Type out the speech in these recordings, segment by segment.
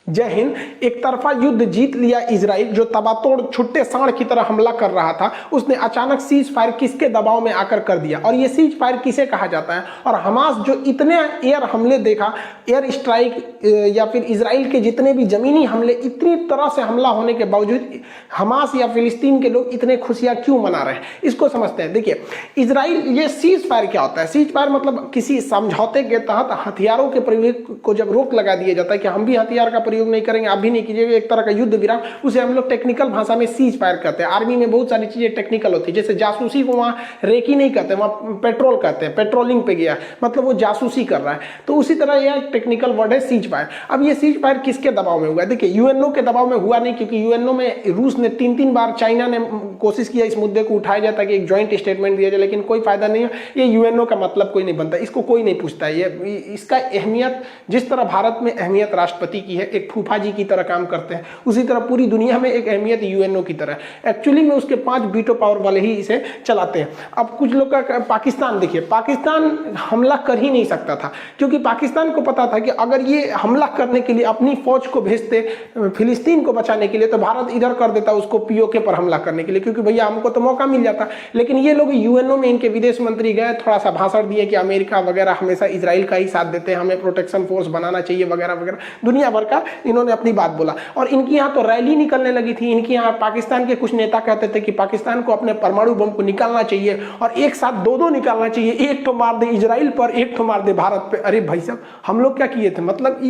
जय हिंद। एक तरफा युद्ध जीत लिया इजराइल, जो तबातोड़ छुट्टे सांड की तरह हमला कर रहा था, उसने अचानक सीज फायर किसके दबाव में आकर कर दिया। और ये सीज फायर किसे कहा जाता है? और हमास जो इतने एयर हमले देखा, एयर स्ट्राइक या फिर इजराइल के जितने भी जमीनी हमले, इतनी तरह से हमला होने के बावजूद हमास या फिलिस्तीन के लोग इतने खुशियां क्यों मना रहे हैं, इसको समझते हैं। देखिए, इजराइल, ये सीज फायर क्या होता है? सीज फायर मतलब किसी समझौते के तहत हथियारों के प्रयोग को जब रोक लगा दिया जाता है कि हम भी हथियार का प्रयोग नहीं करेंगे, आप भी नहीं कीजिएगा, एक तरह का युद्ध विराम, उसे हम लोग टेक्निकल भाषा में सीज फायर कहते हैं। आर्मी में बहुत सारी चीजें टेक्निकल होती है, जैसे जासूसी को वहां रेकी नहीं कहते, वहां पेट्रोल कहते हैं, पेट्रोलिंग पे गया, मतलब वो जासूसी कर रहा है, तो उसी तरह यह टेक्निकल वर्ड है सीज फायर। अब ये सीज फायर किसके दबाव में हुआ? देखिए, यूएनओ के दबाव में हुआ नहीं, क्योंकि यूएनओ में रूस ने 3 बार, चाइना ने कोशिश किया इस मुद्दे को उठाया जाता कि एक ज्वाइंट स्टेटमेंट दिया जाए, लेकिन कोई फायदा नहीं है। ये यूएनओ का मतलब कोई नहीं बनता, इसको कोई नहीं पूछता है। ये इसका अहमियत, जिस तरह भारत में अहमियत राष्ट्रपति की है, एक फूफा जी की तरह काम करते हैं, उसी तरह पूरी दुनिया में एक अहमियत यूएनओ की तरह है। एक्चुअली में उसके 5 वीटो पावर वाले ही इसे चलाते हैं। अब कुछ लोग का पाकिस्तान, देखिए, पाकिस्तान हमला कर ही नहीं सकता था, क्योंकि पाकिस्तान को पता था कि अगर ये हमला करने के लिए अपनी फौज को भेजते फिलिस्तीन को बचाने के लिए, तो भारत इधर कर देता उसको पीओके पर हमला करने के लिए, क्योंकि भैया हमको तो मौका मिल जाता। लेकिन ये लोग यूएनओ में, इनके विदेश मंत्री गए, थोड़ा सा भाषण दिए कि अमेरिका वगैरह हमेशा इजराइल का ही साथ देते हैं, हमें प्रोटेक्शन फोर्स बनाना चाहिए वगैरह वगैरह, दुनिया भर का इन्होंने अपनी बात बोला। और इनकी यहाँ तो रैली निकलने लगी थी। इनकी यहाँ पाकिस्तान के कुछ नेता कहते थे कि पाकिस्तान को अपने परमाणु बम को निकालना चाहिए, और एक साथ 2 निकालना चाहिए, एक तो मार दे इजराइल पर, एक तो मार दे भारत पे। अरे भाई साहब, हम लोग क्या किए थे? मतलब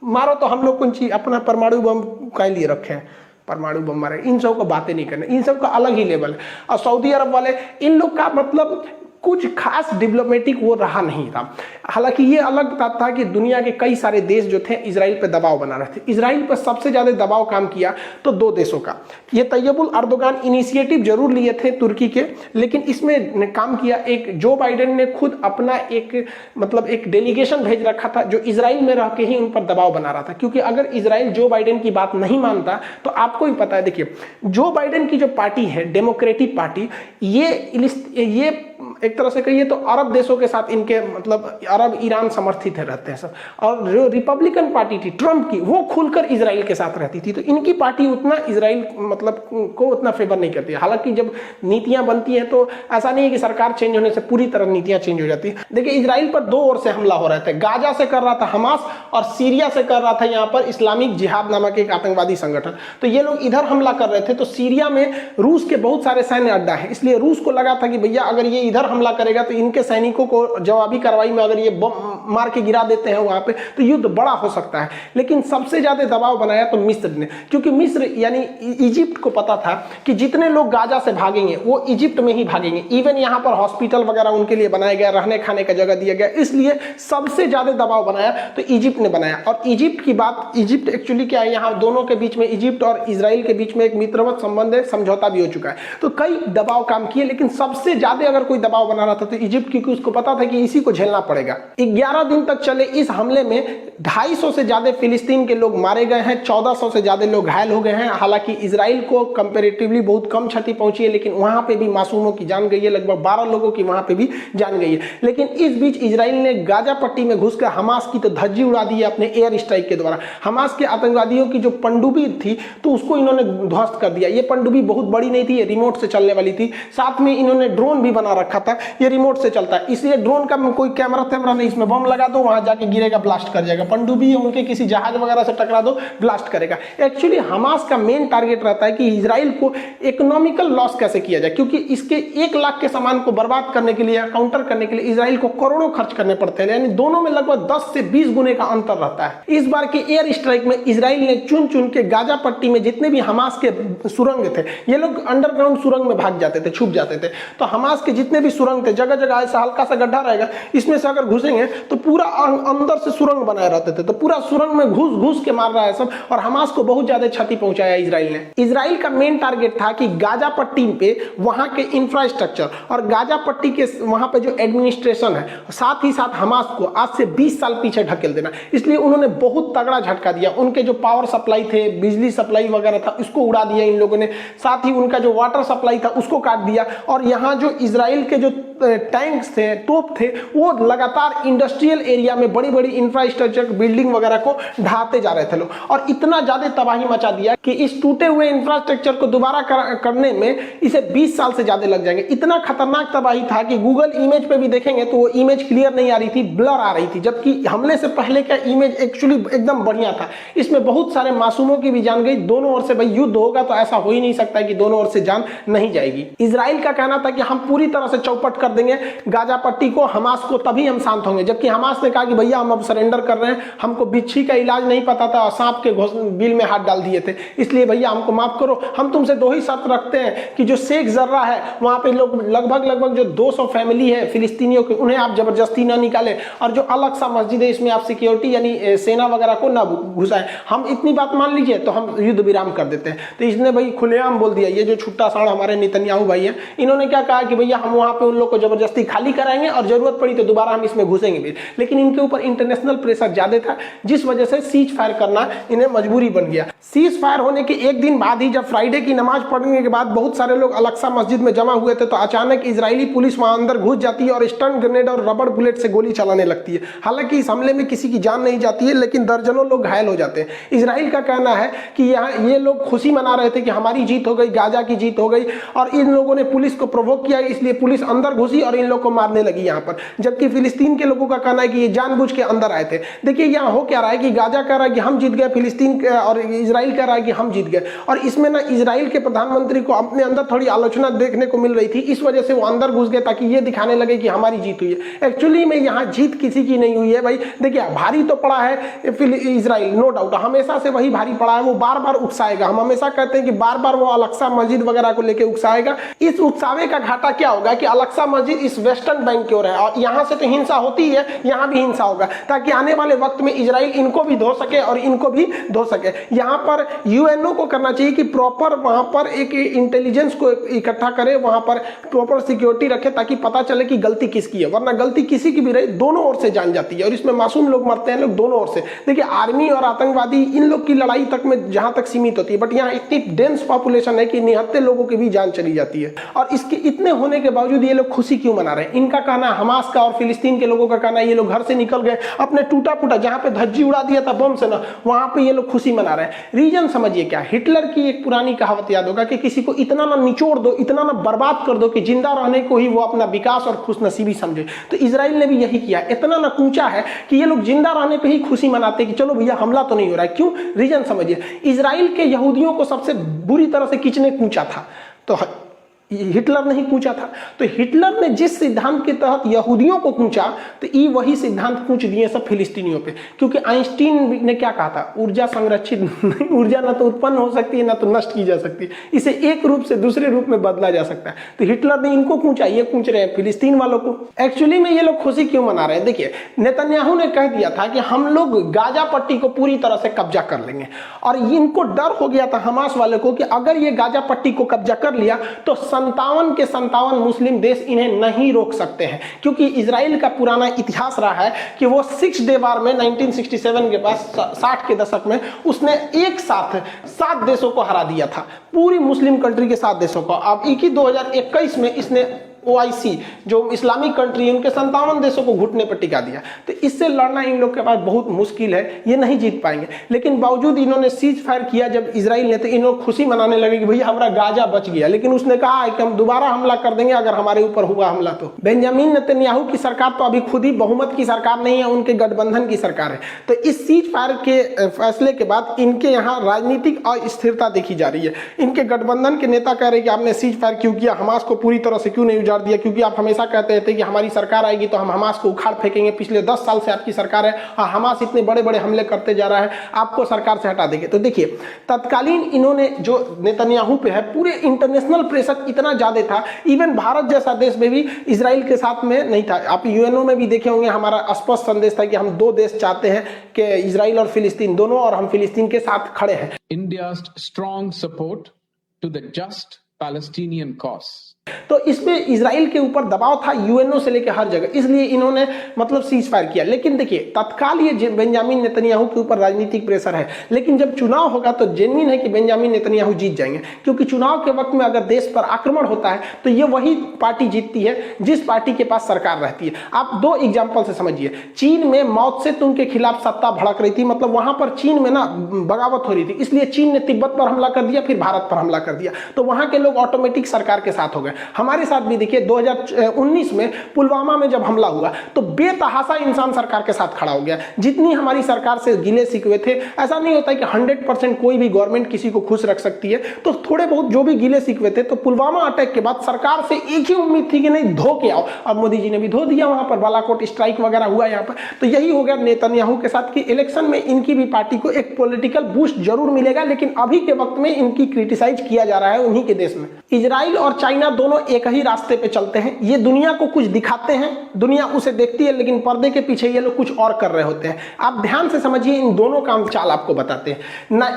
मारो तो हम लोग कुछ अपना परमाणु बम का लिए रखे हैं, परमाणु बम मारे, इन सब को बातें नहीं करना, इन सब का अलग ही लेवल है। और सऊदी अरब वाले, इन लोग का मतलब कुछ खास डिप्लोमेटिक वो रहा नहीं था। हालांकि ये अलग बात था कि दुनिया के कई सारे देश जो थे इजराइल पे दबाव बना रहे थे। इजराइल पर सबसे ज्यादा दबाव काम किया तो 2 देशों का। ये तैयबुल अर्दोगान इनिशिएटिव जरूर लिए थे तुर्की के, लेकिन इसमें काम किया एक जो बाइडेन ने खुद अपना एक डेलीगेशन भेज रखा था, जो इजराइल में रह के ही उन पर दबाव बना रहा था। क्योंकि अगर इजराइल जो बाइडेन की बात नहीं मानता, तो आपको ही पता है, देखिए, जो बाइडेन की जो पार्टी है, डेमोक्रेटिक पार्टी, ये एक तरह से कहिए तो अरब देशों के साथ इनके मतलब अरब ईरान समर्थित रहते हैं सब। और जो रिपब्लिकन पार्टी थी ट्रंप की, वो खुलकर इजराइल के साथ रहती थी, तो इनकी पार्टी उतना इजराइल मतलब को उतना फेवर नहीं करती है। हालांकि जब नीतियां बनती हैं तो ऐसा नहीं है कि सरकार चेंज होने से पूरी तरह नीतियां चेंज हो जाती है। देखिए, इजराइल पर 2 ओर से हमला हो रहे थे। गाजा से कर रहा था हमास, और सीरिया से कर रहा था यहाँ पर इस्लामिक जिहाद नामक एक आतंकवादी संगठन। तो ये लोग इधर हमला कर रहे थे, तो सीरिया में रूस के बहुत सारे सैन्य अड्डा है, इसलिए रूस को लगा था कि भैया अगर ये इधर हमला करेगा तो इनके सैनिकों को जवाबी कार्रवाई में अगर ये बम मार के गिरा देते हैं वहां पे, तो युद्ध बड़ा हो सकता है। लेकिन सबसे ज्यादा दबाव बनाया तो मिस्र ने, क्योंकि मिस्र यानी इजिप्ट को पता था कि जितने लोग गाजा से भागेंगे वो इजिप्ट में ही भागेंगे। इवन यहाँ पर हॉस्पिटल वगैरह उनके लिए बनाया गया, रहने खाने का जगह दिया गया, इसलिए सबसे ज्यादा दबाव बनाया तो इजिप्ट ने बनाया। और इजिप्ट की बात, इजिप्ट एक्चुअली क्या है, यहाँ दोनों के बीच में, इजिप्ट और इजराइल के बीच में एक मित्रवत संबंध है, समझौता भी हो चुका है, तो कई दबाव काम किए। लेकिन सबसे ज्यादा अगर कोई दबाव बना रहा था तो इजिप्ट, क्योंकि उसको पता था कि इसी को झेलना पड़ेगा। 11 दिन तक चले इस हमले में 250 से ज्यादा फिलिस्तीन के लोग मारे गए हैं, 1400 से ज्यादा लोग घायल हो गए हैं। हालांकि इजराइल को कंपैरेटिवली बहुत कम क्षति पहुंची है, लेकिन वहां पे भी मासूमों की जान गई है, लगभग 12 लोगों की वहां पे भी जान गई है। लेकिन इस बीच इजराइल ने गाजा पट्टी में घुसकर हमास की तो धज्जी उड़ा दी है अपने एयर स्ट्राइक के द्वारा। हमास के आतंकवादियों की जो पनडुब्बी थी तो उसको इन्होंने ध्वस्त कर दिया। ये पनडुब्बी बहुत बड़ी नहीं थी, ये रिमोट से चलने वाली थी। साथ में इन्होंने ड्रोन भी बना रखा था, ये रिमोट से चलता है, इसलिए ड्रोन का कोई कैमरा नहीं, इसमें बम लगा दो, वहां जाके गिरेगा, ब्लास्ट कर जाएगा। पनडुब्बी उनके किसी जहाज वगैरह से टकरा दो, ब्लास्ट करेगा। एक्चुअली हमास का मेन टारगेट रहता है कि इजराइल को इकोनॉमिकल लॉस कैसे किया जाए, क्योंकि इसके 1 लाख के सामान को बर्बाद करने के लिए, काउंटर करने के लिए इजराइल को करोड़ों खर्च करने पड़ते हैं, यानी दोनों में लगभग 10 से 20 गुने का अंतर रहता है। इस बार के एयर स्ट्राइक में इजराइल ने चुन चुन के गाजा पट्टी में जितने भी हमास के सुरंग थे, ये लोग अंडरग्राउंड सुरंग में भाग जाते थे, छुप जाते थे, तो हमास के जितने भी सुरंग थे, जगह जगह ऐसा हल्का सा गड्ढा रहेगा, इसमें से अगर घुसेंगे तो पूरा अंदर से सुरंग बनाए रहते थे, तो पूरा सुरंग में घुस घुस के मार रहा है सब। और हमास को बहुत ज्यादा क्षति पहुंचाया इजराइल ने। इजराइल का मेन टारगेट था कि गाजा पट्टी पे वहां के इंफ्रास्ट्रक्चर और गाजा पट्टी के वहां पे जो एडमिनिस्ट्रेशन है, साथ ही साथ हमास को आज से 20 साल पीछे ढकेल देना। इसलिए उन्होंने बहुत तगड़ा झटका दिया। उनके जो पावर सप्लाई थे, बिजली सप्लाई वगैरह था, उसको उड़ा दिया इन लोगों ने। साथ ही उनका जो वाटर सप्लाई था उसको काट दिया। और यहाँ जो इजराइल इसराइल के जो टैंक्स थे, तोप थे, वो लगातार इंडस्ट्रियल एरिया में बड़ी बड़ी इंफ्रास्ट्रक्चर बिल्डिंग वगैरह को ढाते जा रहे थे लोग, और इतना ज्यादा तबाही मचा दिया कि इस टूटे हुए इंफ्रास्ट्रक्चर को दोबारा करने में इसे 20 साल से ज्यादा लग जाएंगे। इतना खतरनाक तबाही था कि गूगल इमेज पे भी देखेंगे तो वो इमेज क्लियर नहीं आ रही थी, ब्लर आ रही थी, जबकि हमले से पहले का इमेज एक्चुअली एकदम बढ़िया था। इसमें बहुत सारे मासूमों की भी जान गई। दोनों ओर से भाई युद्ध होगा तो ऐसा हो ही नहीं सकता कि दोनों ओर से जान नहीं जाएगी। इजराइल का कहना था कि हम पूरी तरह से चौपट कर देंगे गाजा पट्टी को, हमास को, तभी हम शांत होंगे, जबकि हमास ने कहा कि भैया हम अब सरेंडर कर रहे हैं, हमको बिच्छी का इलाज नहीं पता था और सांप के बिल में हाथ डाल दिए थे, इसलिए भैया हमको माफ करो। हम तुमसे दो ही शर्त रखते हैं कि जो शेख जर्रा है वहां पे लोग लगभग जो 200 फैमिली है फिलिस्तीनियों की, उन्हें आप जबरदस्ती ना निकालें, और जो अलग सा मस्जिद है इसमें आप सिक्योरिटी यानी सेना वगैरह को ना घुसाएं, हम इतनी बात मान लीजिए तो हम युद्ध विराम कर देते हैं। तो इसने भाई खुलेआम बोल दिया। ये जो छुट्टा साड़ हमारे नेतन्याहू भाई है, इन्होंने क्या कहा कि भैया हम वहां पे उन लोग को जबरदस्ती खाली कराएंगे और जरूरत पड़ी तो दोबारा हम इसमें घुसेंगे भी। लेकिन इनके ऊपर इंटरनेशनल प्रेशर ज्यादा था, जिस वजह से सीज फायर करना इन्हें मजबूरी बन गया। सीज फायर होने के एक दिन बाद ही जब फ्राइडे की नमाज पढ़ने के बाद बहुत सारे लोग अलक्सा मस्जिद में जमा हुए थे, तो अचानक इजरायली पुलिस वहां अंदर घुस जाती है और स्टन ग्रेनेड और रबड़ बुलेट से गोली चलाने लगती है। हालांकि इस हमले में किसी की जान नहीं जाती है, लेकिन दर्जनों लोग घायल हो जाते हैं। इजराइल का कहना है कि यहाँ ये लोग खुशी मना रहे थे कि हमारी जीत हो गई, गाजा की जीत हो गई, और इन लोगों ने पुलिस को प्रोवोक किया, इसलिए पुलिस अंदर घुसी और इन लोग को मारने लगी यहाँ पर। जबकि फिलिस्तीन के लोगों का कहना है कि ये जानबूझ के अंदर आए थे। देखिए यहाँ हो क्या रहा है कि गाजा कह रहा है कि हम जीत गए, फिलिस्तीन और इजराइल कह रहा है कि हम जीत गए, और इसमें ना इजराइल के प्रधानमंत्री को अपने अंदर थोड़ी आलोचना देखने को मिल रही थी, इस वजह से वो अंदर घुस गए ताकि ये दिखाने लगे कि हमारी जीत हुई है। एक्चुअली में यहाँ जीत किसी की नहीं हुई है भाई। देखिए भारी तो पड़ा है इजराइल, नो डाउट, हमेशा से वही भारी पड़ा है, वो बार बार उकसाएगा। हम हमेशा कहते हैं कि बार बार वो अलक्सा मस्जिद वगैरह को लेकर उकसाएगा। इस उकसावे का घाटा क्या होगा कि अलक्सा मस्जिद इस वेस्टर्न बैंक की ओर है, और यहाँ से तो हिंसा होती है, यहाँ भी हिंसा होगा, ताकि आने वाले वक्त में इजराइल इनको भी धो सके और इनको भी धो सके। यहाँ पर यूएनओ को करना चाहिए कि प्रॉपर वहां पर एक इंटेलिजेंस को इकट्ठा करे, वहां पर प्रॉपर सिक्योरिटी रखे, ताकि पता चले कि गलती किसकी है, वरना गलती किसी की भी रही दोनों ओर से जान जाती है, और इसमें मासूम लोग मरते हैं लोग दोनों ओर से। देखिए आर्मी और आतंकवादी इन लोग की लड़ाई तक में जहां तक सीमित होती है, बट यहाँ इतनी डेंस पॉपुलेशन है कि निहत्ते लोगों की भी जान चली जाती है। और इसके इतने होने के बावजूद ये लोग खुशी क्यों मना रहे हैं? इनका कहना, हमास का और फिलिस्तीन के लोगों का कहना, ये लोग घर से निकल गए, अपने टूटा फूटा जहां पे धज्जी उड़ा दिया था बम से ना, वहां पे ये लोग खुशी मना रहे हैं। रीजन समझिए क्या, हिटलर की एक पुरानी कहावत याद होगा कि किसी को इतना ना निचोड़ दो, इतना ना बर्बाद कर दो कि जिंदा रहने को ही वो अपना विकास और खुशनसीबी समझे। तो इजराइल ने भी यही किया, इतना ना कूचा है कि ये लोग जिंदा रहने पे ही खुशी मनाते कि चलो भैया हमला तो नहीं हो रहा है। क्यों? रीजन समझिए, इजराइल के यहूदियों को सबसे बुरी तरह से किसने कूचा था? तो हिटलर नहीं कूचा था। तो हिटलर ने जिस सिद्धांत के तहत यहूदियों को कूचा, तो ये वही सिद्धांत कूच दिए सब फिलिस्तीनियों पे। क्योंकि आइंस्टीन ने क्या कहा था, ऊर्जा संरक्षित नहीं, ऊर्जा ना तो उत्पन्न हो सकती है ना तो नष्ट की जा सकती है, इसे एक रूप से दूसरे रूप में बदला जा सकता है। तो हिटलर ने इनको कूचा, ये कूच रहे हैं फिलिस्तीन वालों को। एक्चुअली में ये लोग खुशी क्यों मना रहे हैं? देखिए नेतन्याहू ने कह दिया था कि हम लोग गाजा पट्टी को पूरी तरह से कब्जा कर लेंगे, और इनको डर हो गया था हमास वाले को कि अगर ये गाजा पट्टी को कब्जा कर लिया तो 57 के 57 मुस्लिम देश इन्हें नहीं रोक सकते हैं। क्योंकि इजराइल का पुराना इतिहास रहा है कि वो 6 डे वार में 1967 के पास 60 के दशक में उसने एक साथ 7 देशों को हरा दिया था, पूरी मुस्लिम कंट्री के 7 देशों को। अब 2021 में इसने OIC जो इस्लामिक कंट्री है उनके 57 देशों को घुटने पर टिका दिया। तो इससे लड़ना इन लोग के पास बहुत मुश्किल है, ये नहीं जीत पाएंगे। लेकिन बावजूद इन्होंने सीज फायर किया जब इजराइल ने, तो इन लोग खुशी मनाने लगे कि भैया हमारा गाजा बच गया। लेकिन उसने कहा है कि हम दोबारा हमला कर देंगे अगर हमारे ऊपर हुआ हमला तो। बेंजामिन नेतन्याहू की सरकार तो अभी खुद ही बहुमत की सरकार नहीं है, उनके गठबंधन की सरकार है। तो इस सीज फायर के फैसले के बाद इनके यहाँ राजनीतिक अस्थिरता देखी जा रही है। इनके गठबंधन के नेता कह रहे हैं कि आपने सीज फायर क्यों किया, हमास को पूरी तरह से क्यों नहीं दिया? क्योंकि आप हमेशा कहते थे कि हमारी सरकार आएगी तो हम हमास को उखाड़ फेंकेंगे, पिछले 10 साल से आपकी सरकार है और हमास इतने बड़े बड़े हमले करते जा रहा है, आपको सरकार से हटा देंगे। तो देखिए तत्कालीन इन्होंने जो नेतन्याहू पे है, पूरे इंटरनेशनल प्रेशर इतना ज्यादा था, इवन भारत जैसा देश में भी इजराइल के साथ में नहीं था। आप यूएनओ में भी देखे होंगे, हमारा स्पष्ट संदेश था कि हम 2 देश चाहते हैं कि इजराइल और फिलिस्तीन दोनों, और हम फिलिस्तीन के साथ खड़े हैं। India's strong support to the just Palestinian cause. तो इसमें इजराइल के ऊपर दबाव था यूएनओ से लेकर हर जगह, इसलिए इन्होंने मतलब सीज फायर किया। लेकिन देखिए तत्काल ये बेंजामिन नेतन्याहू के ऊपर राजनीतिक प्रेशर है, लेकिन जब चुनाव होगा तो जेन्युइन है कि बेंजामिन नेतन्याहू जीत जाएंगे, क्योंकि चुनाव के वक्त में अगर देश पर आक्रमण होता है तो ये वही पार्टी जीतती है जिस पार्टी के पास सरकार रहती है। आप दो एग्जाम्पल से समझिए, चीन में माओ त्से तुंग के खिलाफ सत्ता भड़क रही थी, मतलब वहां पर चीन में ना बगावत हो रही थी, इसलिए चीन ने तिब्बत पर हमला कर दिया, फिर भारत पर हमला कर दिया, तो वहां के लोग ऑटोमेटिक सरकार के साथ हो गए। हमारे साथ भी देखिए 2019 में पुलवामा में जब हमला हुआ तो बेतहाशा इंसान सरकार के साथ खड़ा हो गया। जितनी हमारी सरकार से गिले शिकवे थे, ऐसा नहीं होता है कि 100% कोई भी गवर्नमेंट किसी को खुश रख सकती है, तो थोड़े बहुत जो भी गिले शिकवे थे, तो पुलवामा अटैक के बाद सरकार से एक ही उम्मीद थी कि नहीं धो के आओ, और मोदी जी ने भी धो दिया, वहां पर बालाकोट स्ट्राइक वगैरह हुआ यहाँ पर। तो यही हो गया नेतन्याहू के साथ कि इलेक्शन में इनकी भी पार्टी को एक पॉलिटिकल बूस्ट जरूर मिलेगा, लेकिन अभी के वक्त में इनकी क्रिटिसाइज किया जा रहा है उन्हीं के देश में। इजराइल और चाइना दोनों एक ही रास्ते पे चलते हैं, ये दुनिया को कुछ दिखाते हैं, दुनिया उसे देखती है, लेकिन पर्दे के पीछे ये लोग कुछ और कर रहे होते हैं। आप ध्यान से समझिए, इन दोनों का चाल आपको बताते हैं।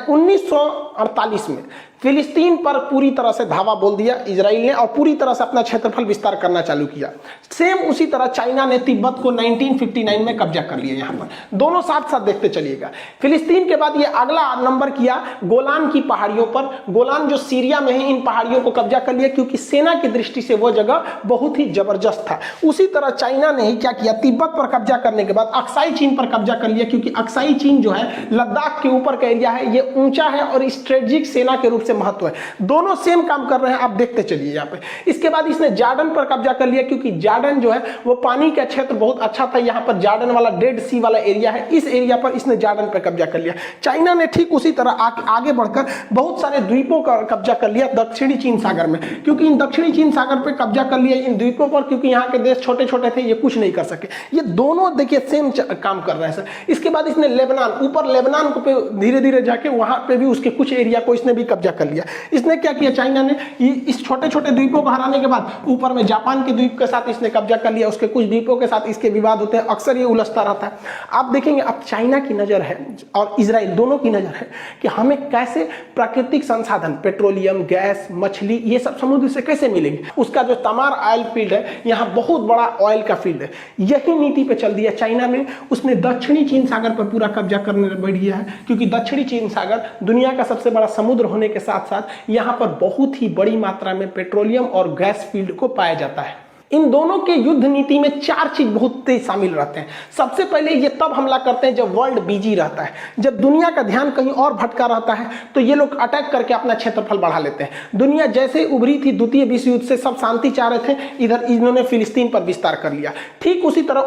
1948 में फिलिस्तीन पर पूरी तरह से धावा बोल दिया इजराइल ने और पूरी तरह से अपना क्षेत्रफल विस्तार करना चालू किया। सेम उसी तरह चाइना ने तिब्बत को 1959 में कब्जा कर लिया। यहाँ पर दोनों साथ साथ देखते चलिएगा। फिलिस्तीन के बाद ये अगला नंबर किया गोलान की पहाड़ियों पर। गोलान जो सीरिया में है, इन पहाड़ियों को कब्जा कर लिया क्योंकि सेना की दृष्टि से वो जगह बहुत ही जबरदस्त था। उसी तरह चाइना ने ही क्या किया, तिब्बत पर कब्जा करने के बाद अक्साई चीन पर कब्जा कर लिया, क्योंकि अक्साई चीन जो है लद्दाख के ऊपर का एरिया है, ये ऊंचा है और स्ट्रेटेजिक सेना के रूप से महत्व है। दोनों सेम काम कर रहे हैं, आप देखते चलिए यहाँ पे। इसके बाद इसने जॉर्डन पर कब्जा कर लिया, क्योंकि जॉर्डन जो है वो पानी का क्षेत्र बहुत अच्छा था। यहाँ पर जॉर्डन वाला डेड सी वाला एरिया है, इस एरिया पर इसने जॉर्डन पर कब्जा कर लिया। चाइना ने ठीक उसी तरह आगे बढ़कर बहुत सारे द्वीपों का कब्जा कर लिया दक्षिणी चीन सागर में, क्योंकि इन दक्षिणी चीन सागर पर कब्जा कर लिया इन द्वीपों पर, क्योंकि यहाँ के देश छोटे छोटे थे, ये कुछ नहीं कर सके। ये दोनों देखिए सेम काम कर रहे हैं सर। इसके बाद इसने लेबनान, ऊपर लेबनान को पे धीरे धीरे जाके वहां पे भी उसके कुछ एरिया को इसने भी कब्जा कर लिया। इसने क्या किया, चाइना ने इस छोटे छोटे द्वीपों को हराने के बाद ऊपर में जापान के द्वीप के साथ इसने कब्जा कर लिया, उसके कुछ द्वीपों के साथ इसके विवाद होते हैं, अक्सर ये उलझता रहता है। आप देखेंगे अब चाइना की नजर है और इजराइल दोनों की नजर है कि हमें कैसे प्राकृतिक संसाधन, पेट्रोलियम, गैस, मछली, ये सब समुद्र से कैसे मिलेंगे। उसका जो तमार ऑयल फील्ड है, यहाँ बहुत बड़ा ऑयल का फील्ड है, यही नीति पे चल दिया चाइना ने। उसने दक्षिणी चीन सागर पर पूरा कब्जा करने बैठ गया है, क्योंकि दक्षिणी चीन सागर दुनिया का सबसे बड़ा समुद्र होने के साथ साथ यहाँ पर बहुत ही बड़ी मात्रा में पेट्रोलियम और गैस फील्ड को पाया जाता है। इन दोनों के युद्ध नीति में चार चीज बहुत तेज शामिल रहते हैं। सबसे पहले ये तब हमला करते हैं जब वर्ल्ड बिजी रहता है, जब दुनिया का ध्यान कहीं और भटका रहता है, तो ये लोग अटैक करके अपना क्षेत्रफल बढ़ा लेते हैं। दुनिया जैसे उभरी थी द्वितीय विश्व युद्ध से, सब शांति चाह रहे थे, इधर इन्होंने फिलिस्तीन पर विस्तार कर लिया। ठीक उसी तरह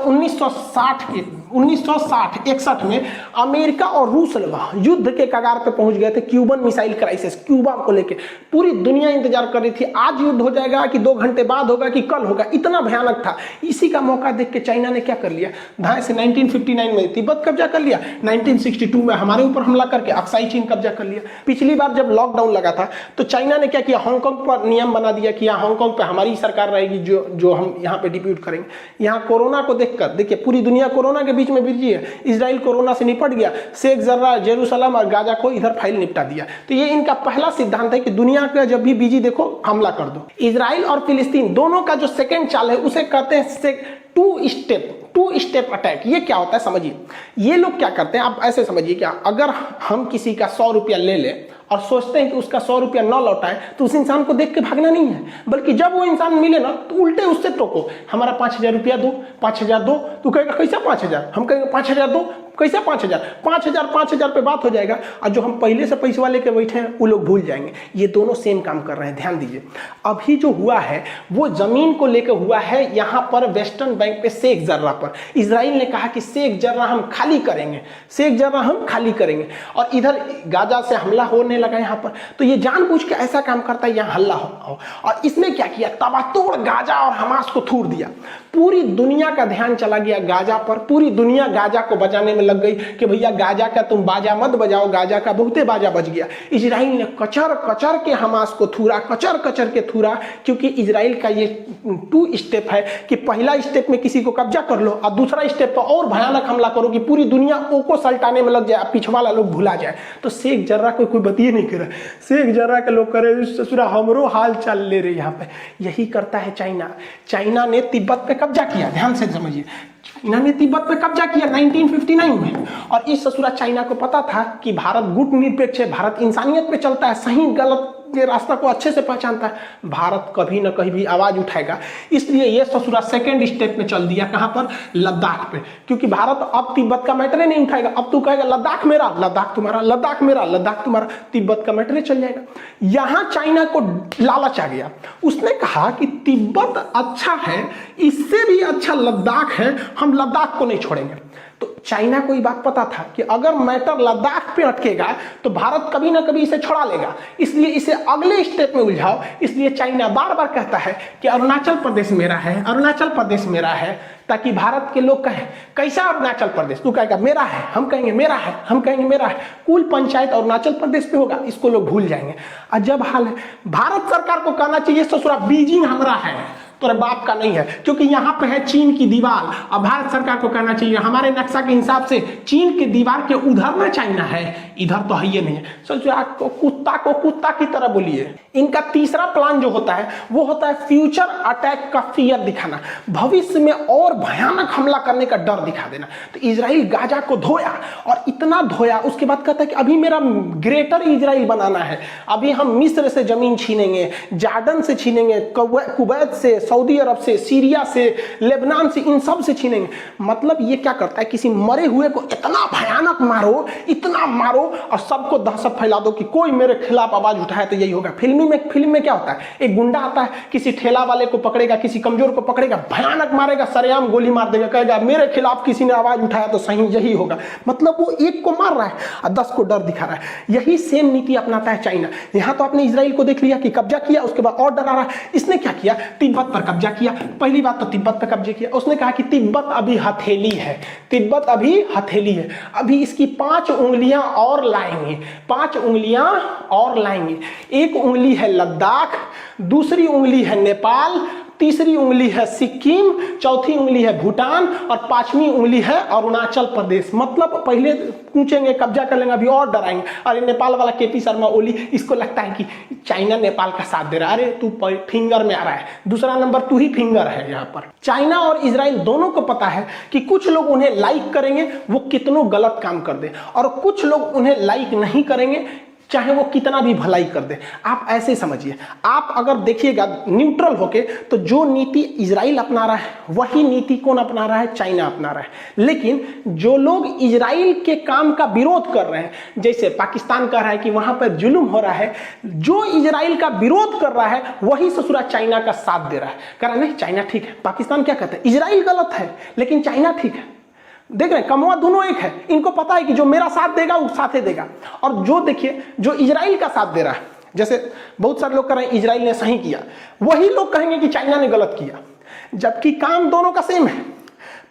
1960-61 में अमेरिका और रूस युद्ध के कगार पे पहुंच गए थे। क्यूबन मिसाइल क्राइसिस, क्यूबा को लेकर पूरी दुनिया इंतजार कर रही थी, आज युद्ध हो जाएगा कि 2 घंटे बाद होगा कि कल होगा, इतना भयानक था। इसी का मौका देख के चाइना ने क्या कर लिया, धाए से 1959 में तिब्बत कब्जा कर लिया, 1962 में हमारे ऊपर हमला करके अक्साई चीन कब्जा कर लिया। पिछली बार जब लॉकडाउन लगा था तो चाइना ने क्या किया, हांगकांग पर नियम बना दिया कि यहाँ हांगकांग पे हमारी सरकार रहेगी, जो हम यहाँ पे डिप्यूट करेंगे। यहाँ कोरोना को देखकर देखिए पूरी दुनिया कोरोना के बीच में बिजी है, इजराइल कोरोना से निपट गया, शेख जर्रा, जेरूसलम और गाजा को इधर फाइल निपटा दिया। तो ये इनका पहला सिद्धांत है कि दुनिया का जब भी बिजी देखो हमला कर दो। इजराइल और फिलिस्तीन दोनों का जो सेकेंड चाल है उसे कहते हैं टू स्टेप अटैक। ये क्या होता है समझिए, ये लोग क्या करते हैं, आप ऐसे समझिए क्या, अगर हम किसी का 100 रुपया ले लें और सोचते हैं कि उसका 100 रुपया न लौटाए, तो उस इंसान को देख के भागना नहीं है, बल्कि जब वो इंसान मिले ना तो उल्टे उससे टोको, हमारा 5000 रुपया दो, 5000 दो। तू कहेगा कैसा 5000, हम कहेंगे 5000 दो, कैसा 5000 पे बात हो जाएगा, और जो हम पहले से पैसा लेके बैठे हैं वो लोग भूल जाएंगे। ये दोनों सेम काम कर रहे हैं, ध्यान दीजिए। अभी जो हुआ है वो जमीन को लेकर हुआ है, यहाँ पर वेस्टर्न बैंक पे शेख जर्रा पर। इजराइल ने कहा कि शेख जर्रा हम खाली करेंगे, शेख जर्रा हम खाली करेंगे, और इधर गाजा से हमला होने लगा यहाँ पर। तो ये जानबूझ के ऐसा काम करता है यहाँ हल्ला हो, और इसने क्या किया, तबातोड़ गाजा और हमास को थूर दिया। पूरी दुनिया का ध्यान चला गया गाजा पर, पूरी दुनिया गाजा को बचाने में लग गई कि भैया गाजा का तुम बाजा मत बजाओ, गाजा का बहुते बाजा बज गया। इजराइल ने कचर कचर के हमास को थूरा, कचर कचर के थूरा, क्योंकि इजराइल का ये 2 स्टेप है कि पहला स्टेप में किसी को कब्जा कर लो और दूसरा स्टेप पर और भयानक हमला करो कि पूरी दुनिया को सल्टाने में लग जाए, पीछे वाला लोग भुला जाए। तो शेख जर्रा को कोई बतिए नहीं करे, शेख जर्रा के लोग करे ससुरा हमरो हाल चाल ले रहे। यहाँ पे यही करता है चाइना। चाइना ने तिब्बत पे कब्जा किया, ध्यान से समझिए, चाइना ने तिब्बत पे कब्जा किया 1959 में। और इस ससुरा चाइना को पता था कि भारत गुट निरपेक्ष है, भारत इंसानियत पे चलता है, सही गलत के रास्ता को अच्छे से पहचानता है, भारत कभी ना कहीं भी आवाज उठाएगा। इसलिए ये ससुरा सेकंड स्टेप में चल दिया, कहां पर, लद्दाख पे, क्योंकि भारत अब तिब्बत का मैटर नहीं उठाएगा। अब तू कहेगा लद्दाख मेरा, लद्दाख तुम्हारा, लद्दाख मेरा, लद्दाख तुम्हारा, तिब्बत का मैटर चल जाएगा। यहां चाइना को लालच आ गया, उसने कहा कि तिब्बत अच्छा है, इससे भी अच्छा लद्दाख है, हम लद्दाख को नहीं छोड़ेंगे। तो चाइना को ये बात पता था कि अगर मैटर लद्दाख पे अटकेगा तो भारत कभी ना कभी इसे छोड़ा लेगा, इसलिए इसे अगले स्टेप में उलझाओ। इसलिए चाइना बार बार कहता है कि अरुणाचल प्रदेश मेरा है, अरुणाचल प्रदेश मेरा है, ताकि भारत के लोग कहें कैसा अरुणाचल प्रदेश, तू कहेगा मेरा है, हम कहेंगे मेरा है, हम कहेंगे मेरा है, कुल पंचायत अरुणाचल प्रदेश पे होगा, इसको लोग भूल जाएंगे। अजब हाल है। भारत सरकार को कहना चाहिए ससुरा बीजिंग हमारा है, तो बाप का नहीं है, क्योंकि यहाँ पे है चीन की दीवार। अब भारत सरकार को कहना चाहिए हमारे नक्शा के हिसाब से चीन की दीवार के उधर ना चाइना है, इधर तो है ये नहीं है। सोचो आपको को कुत्ता की तरह बोलिए। इनका तीसरा प्लान जो होता है वो होता है फ्यूचर अटैक का फियर दिखाना, भविष्य में और भयानक हमला करने का डर दिखा देना। तो इजराइल गाजा को धोया और इतना धोया, उसके बाद कहता है कि अभी मेरा ग्रेटर इजराइल बनाना है, अभी हम मिस्र से जमीन छीनेंगे, जॉर्डन से छीनेंगे, कुवैत से, सऊदी अरब से, सीरिया से, लेबनान से, इन सब से छीनेंगे। मतलब ये क्या करता है, किसी मरे हुए को इतना भयानक मारो, इतना मारो और सबको दहशत फैला दो कि कोई मेरे खिलाफ आवाज उठाए तो यही होगा। फिल्म में क्या होता है, एक गुंडा आता है, किसी ठेला वाले को पकड़ेगा, किसी कमजोर को पकड़ेगा, भयानक मारेगा, सरेआम गोली मार देगा, कहेगा मेरे खिलाफ किसी ने आवाज उठाया तो सही यही होगा। मतलब वो एक को मार रहा है और 10 को डर दिखा रहा है। यही सेम नीति अपनाता है चाइना। यहां तो आपने इजराइल को देख लिया कि कब्जा किया, उसके बाद और डरा रहा है। इसने क्या किया, तिब्बत पर कब्जा किया। पहली बात तो तिब्बत पर कब्जे किया, उसने कहा कि तिब्बत अभी हथेली है, तिब्बत अभी हथेली है, अभी इसकी 5 उंगलियां और लाएंगे, 5 उंगलियां और लाएंगे। एक उंगली है लद्दाख, दूसरी उंगली है नेपाल, तीसरी उंगली है सिक्किम, चौथी उंगली है भूटान और 5वीं उंगली है अरुणाचल प्रदेश। मतलब पहले पूछेंगे, कब्जा कर लेंगे, अभी और डराएंगे। अरे नेपाल वाला केपी शर्मा ओली, इसको लगता है कि चाइना नेपाल का साथ दे रहा है, अरे तू फिंगर में आ रहा है, दूसरा नंबर तू ही फिंगर है। यहाँ पर चाइना और इजराइल दोनों को पता है कि कुछ लोग उन्हें लाइक करेंगे वो कितनों गलत काम कर दे, और कुछ लोग उन्हें लाइक नहीं करेंगे चाहे वो कितना भी भलाई कर दे। आप ऐसे समझिए, आप अगर देखिएगा न्यूट्रल होके, तो जो नीति इजराइल अपना रहा है वही नीति कौन अपना रहा है, चाइना अपना रहा है। लेकिन जो लोग इजराइल के काम का विरोध कर रहे हैं, जैसे पाकिस्तान कह रहा है कि वहां पर जुल्म हो रहा है, जो इजराइल का विरोध कर रहा है वही ससुरा चाइना का साथ दे रहा है। कह रहा नहीं चाइना ठीक है, पाकिस्तान क्या कहता है इजराइल गलत है लेकिन चाइना ठीक है। देख रहे हैं, कमवा दोनों एक है। इनको पता है कि जो मेरा साथ देगा वो साथ ही देगा, और जो देखिए जो इजराइल का साथ दे रहा है, जैसे बहुत सारे लोग कह रहे हैं इजराइल ने सही किया, वही लोग कहेंगे कि चाइना ने गलत किया, जबकि काम दोनों का सेम है।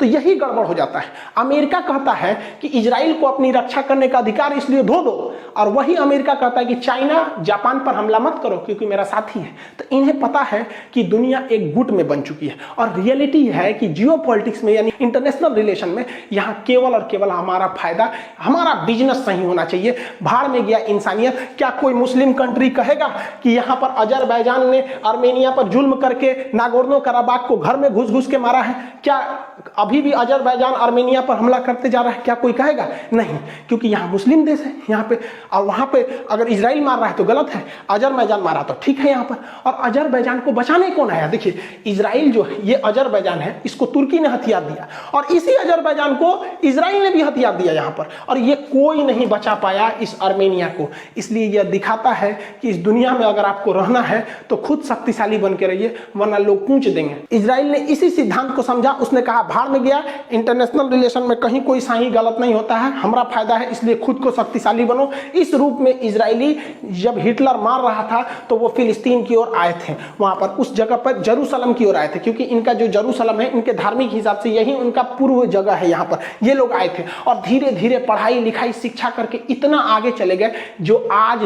तो यही गड़बड़ हो जाता है। अमेरिका कहता है कि इजराइल को अपनी रक्षा करने का अधिकार इसलिए धो दो, और वही अमेरिका कहता है कि चाइना जापान पर हमला मत करो क्योंकि मेरा साथी है। तो इन्हें पता है कि दुनिया एक गुट में बन चुकी है, और रियलिटी है कि जियोपॉलिटिक्स में यानी इंटरनेशनल रिलेशन में यहाँ केवल और केवल हमारा फायदा, हमारा बिजनेस सही होना चाहिए। भाड़ में गया इंसानियत। क्या कोई मुस्लिम कंट्री कहेगा कि यहाँ पर अजरबैजान ने आर्मेनिया पर जुल्म करके नागोर्नो कराबाख को घर में घुस घुस के मारा है? क्या अभी भी अजरबैजान आर्मेनिया पर हमला करते जा रहा है? क्या कोई कहेगा? नहीं, क्योंकि यहाँ मुस्लिम देश है यहाँ पे, और वहां पे अगर इजराइल मार रहा है तो गलत है, अजरबैजान मारा तो ठीक है यहाँ पर। और अजरबैजान को बचाने कौन आया? देखिए इजराइल जो है, ये अजरबैजान है, इसको तुर्की ने हथियार दिया, और इसी अजरबैजान को इजराइल ने भी हथियार दिया यहाँ पर, और ये कोई नहीं बचा पाया इस आर्मेनिया को। इसलिए यह दिखाता है कि इस दुनिया में अगर आपको रहना है तो खुद शक्तिशाली बन के रहिए, वरना लोग कूच देंगे। इजराइल ने इसी सिद्धांत को समझा। उसने कहा भाड़ में गया। इंटरनेशनल रिलेशन में कहीं कोई सही गलत नहीं होता है, हमारा फायदा है इसलिए खुद को शक्तिशाली बनो। इस रूप में इजरायली जब हिटलर मार रहा था तो वो फिलिस्तीन की ओर आए थे, वहां पर उस जगह पर जेरूशलम की ओर आए थे, क्योंकि इनका जो जेरूशलम है इनके धार्मिक हिसाब से यही उनका पूर्व जगह है। यहाँ पर ये लोग आए थे और धीरे धीरे पढ़ाई लिखाई शिक्षा करके इतना आगे चले गए जो आज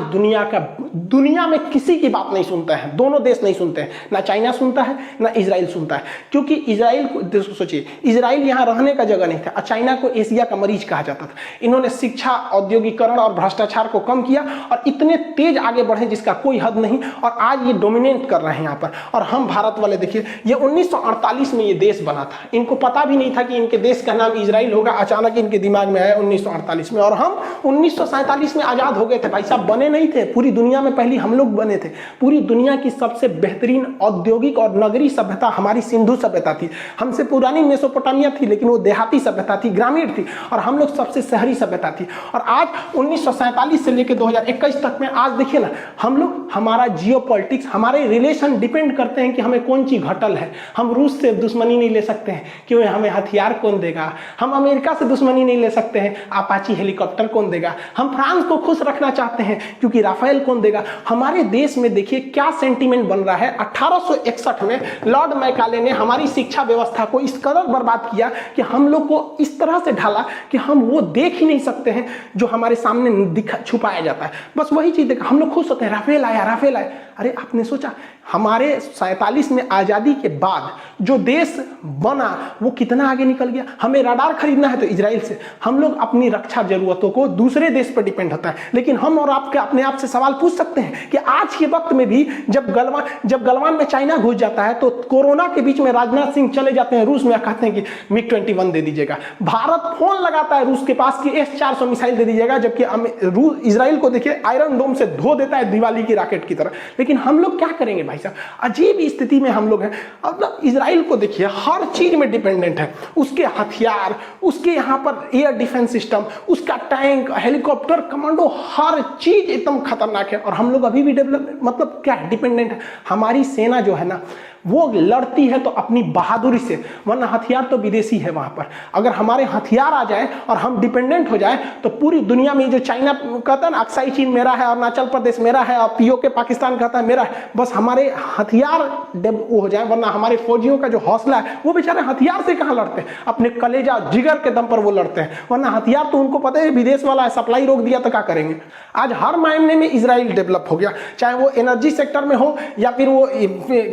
दुनिया में किसी की बात नहीं सुनते हैं। दोनों देश नहीं सुनते हैं, ना चाइना सुनता है ना इजराइल सुनता है, क्योंकि इजराइल को सोचिए, इजराइल यहाँ रहने का जगह नहीं था और चाइना को एशिया का मरीज कहा जाता था। इन्होंने शिक्षा, औद्योगिकरण और भ्रष्टाचार को कम किया और इतने तेज आगे बढ़े जिसका कोई हद नहीं, और आज ये डोमिनेट कर रहे हैं यहाँ पर। और हम भारत वाले देखिए, ये 1948 में ये देश बना था, इनको पता भी नहीं था कि इनके देश का नाम इजराइल होगा, अचानक इनके दिमाग में आया 1948 में। और हम 1947 में आजाद हो गए थे भाई साहब, बने नहीं थे, पूरी दुनिया में पहली हम लोग बने थे। पूरी दुनिया की सबसे बेहतरीन औद्योगिक और नगरी सभ्यता हमारी सिंधु सभ्यता थी। हमसे पुरानी मेसोपोटामिया थी लेकिन वो देहाती सभ्यता थी, ग्रामीण थी, और हम लोग सबसे शहरी सभ्यता थी। और आज 1947 से लेकर 2021 तक में आज देखिए ना, हम लोग, हमारा जियोपॉलिटिक्स, हमारे रिलेशन डिपेंड करते हैं कि हमें कौन चीज घटल है। हम रूस से दुश्मनी नहीं ले सकते हैं क्यों, हमें हथियार कौन देगा। हम अमेरिका से दुश्मनी नहीं ले सकते हैं, अपाची हेलीकॉप्टर कौन देगा। हम फ्रांस को खुश रखना चाहते हैं क्योंकि राफेल कौन देगा। हमारे देश में देखिए क्या सेंटीमेंट बन रहा है। 1861 में लॉर्ड मैकाले ने हमारी शिक्षा व्यवस्था को इस कदर बर्बाद किया कि हम लोग को इस तरह से ढाला कि हम वो देख ही नहीं सकते हैं जो हमारे सामने छुपाया जाता है। बस वही चीज देखा, हम लोग खुश होते हैं, राफेल आया, राफेल आया। अरे आपने सोचा हमारे 47 में आजादी के बाद जो देश बना वो कितना आगे निकल गया। हमें रडार खरीदना है तो इजराइल से, हम लोग अपनी रक्षा जरूरतों को दूसरे देश पर डिपेंड होता है। लेकिन हम और आपके अपने आप से सवाल पूछ सकते हैं कि आज के वक्त में भी जब गलवान में चाइना घुस जाता है तो कोरोना के बीच में राजनाथ सिंह चले जाते हैं रूस में, कहते हैं कि MiG-21 दे दीजिएगा। भारत फोन लगाता है रूस के पास कि S-400 मिसाइल दे दीजिएगा, जबकि इजराइल को देखिए आयरन डोम से धो देता है दिवाली की रॉकेट की तरह। लेकिन हम लोग क्या करेंगे भाई साहब, अजीब स्थिति में हम लोग हैं। अब इजराइल को देखिए हर चीज में डिपेंडेंट है, उसके हथियार, उसके यहाँ पर एयर डिफेंस सिस्टम, उसका टैंक, हेलीकॉप्टर, कमांडो, हर चीज एकदम खतरनाक है। और हम लोग अभी भी मतलब क्या डिपेंडेंट है। हमारी सेना जो है ना वो लड़ती है तो अपनी बहादुरी से, वरना हथियार तो विदेशी है वहां पर। अगर हमारे हथियार आ जाए और हम डिपेंडेंट हो जाए तो पूरी दुनिया में जो चाइना कहता है ना, अक्साई चीन मेरा है, अरुणाचल प्रदेश मेरा है, और POK पाकिस्तान कहता है मेरा है, बस हमारे हथियार वो हो जाए, वरना हमारे फौजियों का जो हौसला है वो बेचारे हथियार से कहाँ लड़ते हैं, अपने कलेजा जिगर के दम पर वो लड़ते हैं। वरना हथियार तो उनको पता है विदेश वाला है, सप्लाई रोक दिया तो क्या करेंगे। आज हर मायने में इजराइल डेवलप हो गया, चाहे वो एनर्जी सेक्टर में हो या फिर वो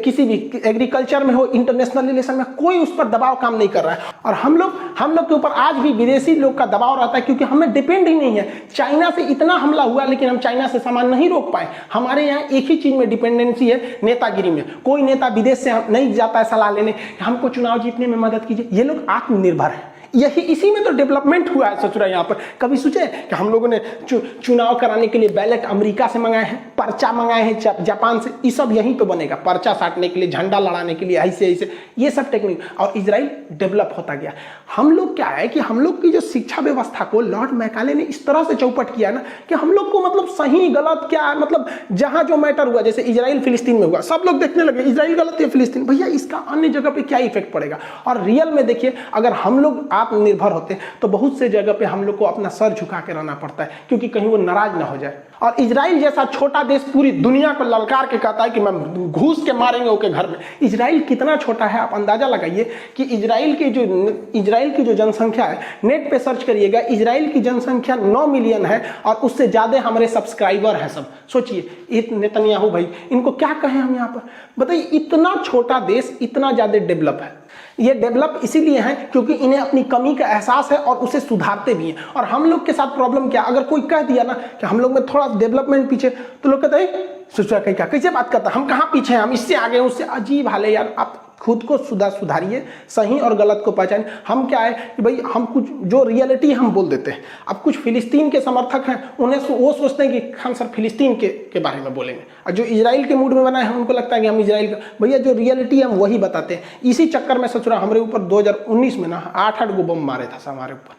किसी भी एग्रीकल्चर में हो, इंटरनेशनल रिलेशन में, कोई उस पर दबाव काम नहीं कर रहा है। और हम लोग के ऊपर आज भी विदेशी लोग का दबाव रहता है क्योंकि हमें डिपेंड ही नहीं है। चाइना से इतना हमला हुआ लेकिन हम चाइना से सामान नहीं रोक पाए। हमारे यहाँ एक ही चीज में डिपेंडेंसी है, नेतागिरी में। कोई नेता विदेश से नहीं जाता है सलाह लेने, हमको चुनाव जीतने में मदद कीजिए। ये लोग आत्मनिर्भर है, यही इसी में तो डेवलपमेंट हुआ है। सोच रहे यहाँ पर कभी सोचे कि हम लोगों ने चुनाव कराने के लिए बैलेट अमेरिका से मंगाए हैं, पर्चा मंगाए हैं जापान से, ये सब यहीं पे बनेगा, पर्चा साटने के लिए, झंडा लड़ाने के लिए, ऐसे ऐसे ये सब टेक्निक। और इजराइल डेवलप होता गया। हम लोग क्या है कि हम लोग की जो शिक्षा व्यवस्था को लॉर्ड मैकाले ने इस तरह से चौपट किया ना कि हम लोग को मतलब सही गलत क्या है, मतलब जहां जो मैटर हुआ, जैसे इजराइल फिलिस्तीन में हुआ, सब लोग देखने लगे इजराइल गलत है फिलिस्तीन, भैया इसका अन्य जगह पे क्या इफेक्ट पड़ेगा। और रियल में देखिए, अगर हम लोग आत्मनिर्भर होते तो बहुत से जगह पे हम लोग को अपना सर झुका के रहना पड़ता है क्योंकि कहीं वो नाराज ना हो जाए। और इजराइल जैसा छोटा देश पूरी दुनिया को ललकार के कहता है कि मैं घूस के मारेंगे ओके घर में। इजराइल कितना छोटा है, आप अंदाजा लगाइए कि इजराइल की जो जनसंख्या है, नेट पे सर्च करिएगा, इजराइल की जनसंख्या 9 मिलियन है और उससे ज्यादा हमारे सब्सक्राइबर है सब। सोचिए नेतन्याहू भाई, इनको क्या कहें हम यहाँ पर, बताइए। इतना छोटा देश इतना ज्यादा डेवलप है। ये डेवलप इसीलिए है क्योंकि इन्हें अपनी कमी का एहसास है और उसे सुधारते भी हैं। और हम लोग के साथ प्रॉब्लम क्या, अगर कोई कह दिया ना कि हम लोग में थोड़ा डेवलपमेंट पीछे, तो लोग कहते हैं सोचा क्या, कैसे बात करता, हम कहाँ पीछे हैं, हम इससे आगे, उससे। अजीब हाल है यार। आप खुद को सुधारिए, सही और गलत को पहचानिए। हम क्या है कि भाई हम कुछ जो रियलिटी हम बोल देते हैं। अब कुछ फिलिस्तीन के समर्थक हैं, उन्हें वो सोचते हैं कि हम सर फिलिस्तीन के बारे में बोलेंगे, और जो इजराइल के मूड में बना है उनको लगता है कि हम इजराइल का, भैया जो रियलिटी है हम वही बताते हैं। इसी चक्कर में सोच रहा, हमारे ऊपर 2019 में ना 8 गो बम मारे था हमारे ऊपर,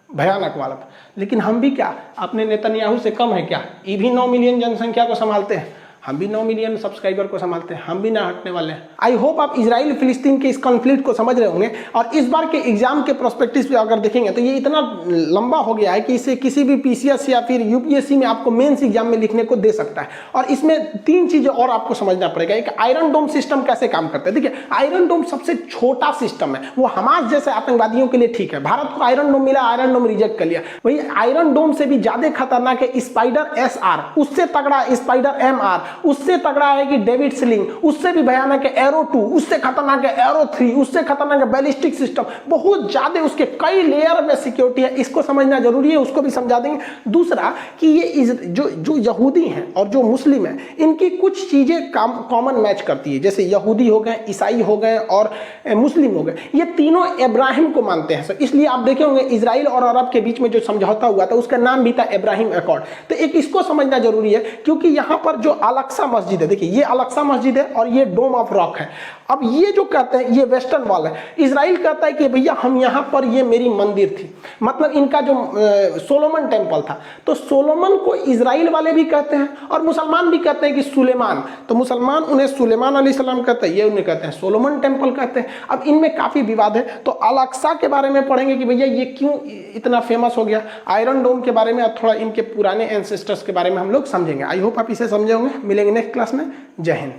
भयानक वाला। लेकिन हम भी क्या अपने नेतन्याहू से कम है क्या, ये भी 9 मिलियन जनसंख्या को संभालते हैं। हम भी 9 मिलियन सब्सक्राइबर को संभालते हैं, हम भी ना हटने वाले हैं। आई होप आप इजराइल फिलिस्तीन के इस कॉन्फ्लिक्ट को समझ रहे होंगे। और इस बार के एग्जाम के प्रोस्पेक्टिव पे अगर देखेंगे तो ये इतना लंबा हो गया है कि इसे किसी भी पीसीएस या फिर यूपीएससी में आपको मेंस एग्जाम में लिखने को दे सकता है। और इसमें 3 चीजें और आपको समझना पड़ेगा। एक, आयरन डोम सिस्टम कैसे काम करता है। देखिए, आयरन डोम सबसे छोटा सिस्टम है, वो हमास जैसे आतंकवादियों के लिए ठीक है। भारत को आयरन डोम मिला, आयरन डोम रिजेक्ट कर लिया। वही आयरन डोम से भी ज्यादा खतरनाक है स्पाइडर एसआर, उससे तगड़ा स्पाइडर एमआर, उससे तगड़ा है कि डेविड स्लिंग, उससे भी भयानक है एरो 2, उससे खतरनाक है एरो 3, उससे खतरनाक है बैलिस्टिक सिस्टम। बहुत ज्यादा उसके कई लेयर में सिक्योरिटी है, इसको समझना जरूरी है, उसको भी समझा देंगे। दूसरा कि ये जो यहूदी हैं और जो मुस्लिम हैं, इनकी कुछ चीजें कॉमन मैच करती है। जैसे यहूदी हो गए, ईसाई हो गए और मुस्लिम हो गए, ये तीनों इब्राहिम को मानते हैं। इसलिए आप देखे होंगे इजराइल और अरब के बीच में जो समझौता हुआ था उसका नाम भी था इब्राहिम अकॉर्ड। तो एक इसको समझना जरूरी है, क्योंकि यहां पर जो अल-अक्सा मस्जिद है, देखिए ये अल-अक्सा मस्जिद है और ये डोम ऑफ रॉक है। अब ये जो कहते हैं ये वेस्टर्न वॉल है। इजराइल कहता है कि भैया हम यहां पर, ये मेरी मंदिर थी, मतलब इनका जो सोलोमन टेम्पल था। तो सोलोमन को इजराइल वाले भी कहते हैं और मुसलमान भी कहते हैं कि सुलेमान। तो मुसलमान उन्हें सुलेमान अलैहिस्सलाम कहते हैं, ये उन्हें कहते हैं सोलोमन टेम्पल कहते हैं। अब इनमें काफी विवाद है। तो अल-अक्सा के बारे में पढ़ेंगे कि भैया ये क्यों इतना फेमस हो गया। आयरन डोम के बारे में और थोड़ा इनके पुराने एंसेस्टर्स के बारे में हम लोग समझेंगे। आई होप आप इसे समझे होंगे। मिलेंगे नेक्स्ट क्लास में। जय हिंद।